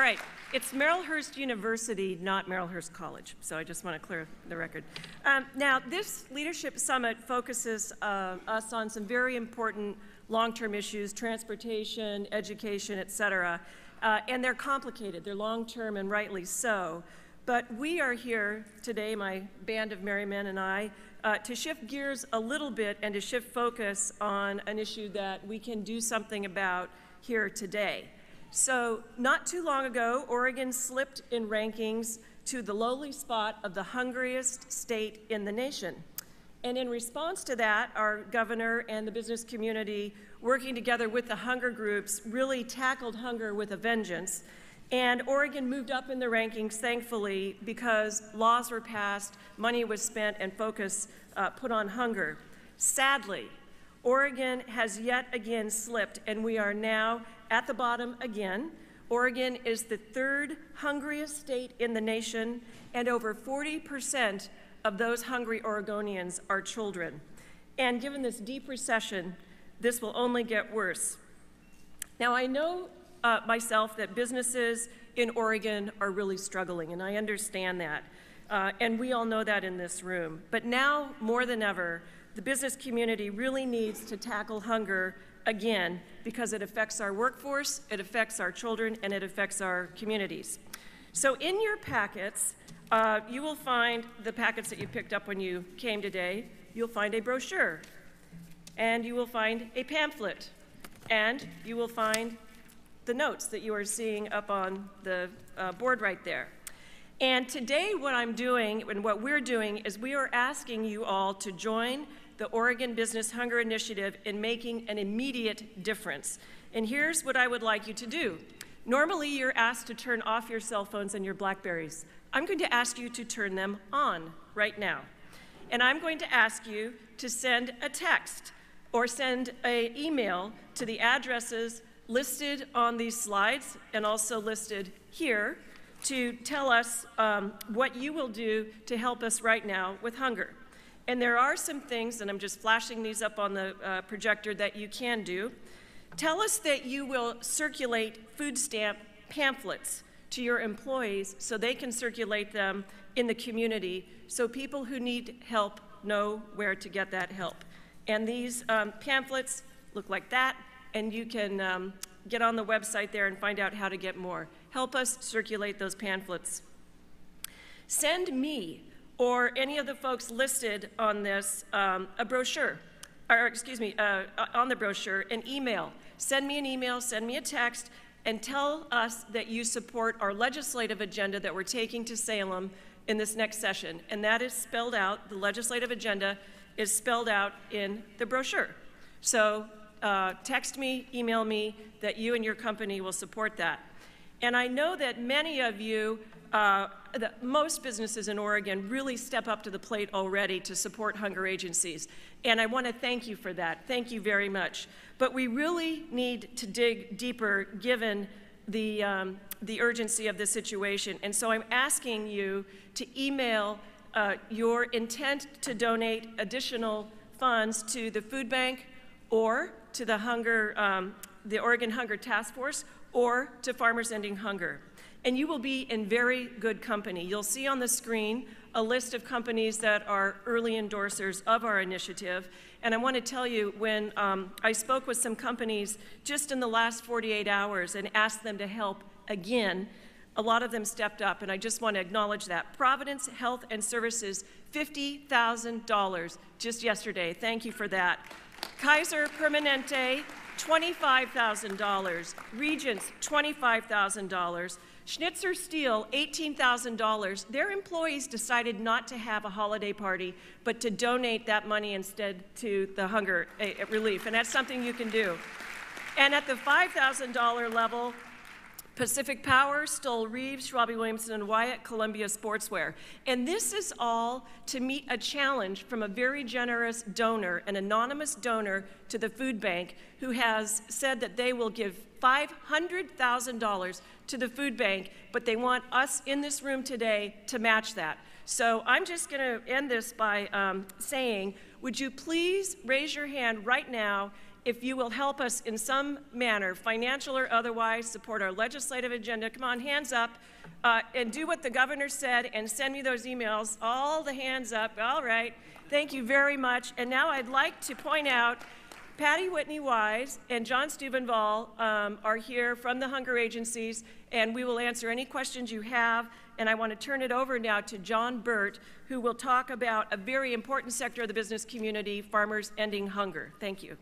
All right, it's Marylhurst University, not Marylhurst College, so I just want to clear the record. Now, this Leadership Summit focuses us on some very important long-term issues, transportation, education, et cetera, and they're complicated. They're long-term and rightly so. But we are here today, my band of merry men and I, to shift gears a little bit and to shift focus on an issue that we can do something about here today. So not too long ago, Oregon slipped in rankings to the lowly spot of the hungriest state in the nation. And in response to that, our governor and the business community, working together with the hunger groups, really tackled hunger with a vengeance. And Oregon moved up in the rankings, thankfully, because laws were passed, money was spent, and focus put on hunger. Sadly, Oregon has yet again slipped, and we are now at the bottom again. Oregon is the third hungriest state in the nation, and over 40% of those hungry Oregonians are children. And given this deep recession, this will only get worse. Now, I know myself that businesses in Oregon are really struggling, and I understand that. And we all know that in this room. But now, more than ever, the business community really needs to tackle hunger again because it affects our workforce, it affects our children, and it affects our communities. So in your packets, you will find the packets that you picked up when you came today. You'll find a brochure, and you will find a pamphlet, and you will find the notes that you are seeing up on the board right there. And today what I'm doing and what we're doing is we are asking you all to join the Oregon Business Hunger Initiative in making an immediate difference. And here's what I would like you to do. Normally you're asked to turn off your cell phones and your Blackberries. I'm going to ask you to turn them on right now. And I'm going to ask you to send a text or send an email to the addresses listed on these slides and also listed here to tell us what you will do to help us right now with hunger. And there are some things, and I'm just flashing these up on the projector, that you can do. Tell us that you will circulate food stamp pamphlets to your employees so they can circulate them in the community so people who need help know where to get that help. And these pamphlets look like that, and you can get on the website there and find out how to get more. Help us circulate those pamphlets. Send me or any of the folks listed on this a brochure, or excuse me, on the brochure, an email. Send me an email, send me a text, and tell us that you support our legislative agenda that we're taking to Salem in this next session. And that is spelled out, the legislative agenda is spelled out in the brochure. So text me, email me that you and your company will support that. And I know that many of you, most businesses in Oregon really step up to the plate already to support hunger agencies. And I want to thank you for that. Thank you very much. But we really need to dig deeper given the urgency of the situation. And so I'm asking you to email your intent to donate additional funds to the food bank or to the Oregon Hunger Task Force or to Farmers Ending Hunger. And you will be in very good company. You'll see on the screen a list of companies that are early endorsers of our initiative. And I want to tell you, when I spoke with some companies just in the last 48 hours and asked them to help again, a lot of them stepped up, and I just want to acknowledge that. Providence Health and Services, $50,000 just yesterday. Thank you for that. Kaiser Permanente, $25,000. Regents, $25,000. Schnitzer Steel, $18,000. Their employees decided not to have a holiday party, but to donate that money instead to the hunger relief, and that's something you can do. And at the $5,000 level, Pacific Power, Stoll Reeves, Schwalbe Williamson and Wyatt, Columbia Sportswear. And this is all to meet a challenge from a very generous donor, an anonymous donor to the food bank, who has said that they will give $500,000 to the food bank, but they want us in this room today to match that. So I'm just going to end this by saying, would you please raise your hand right now if you will help us in some manner, financial or otherwise, support our legislative agenda. Come on, hands up, and do what the governor said and send me those emails. All the hands up. All right. Thank you very much. And now I'd like to point out Patty Whitney Wise and John Steubenvall are here from the hunger agencies, and we will answer any questions you have. And I want to turn it over now to John Burt, who will talk about a very important sector of the business community, farmers ending hunger. Thank you.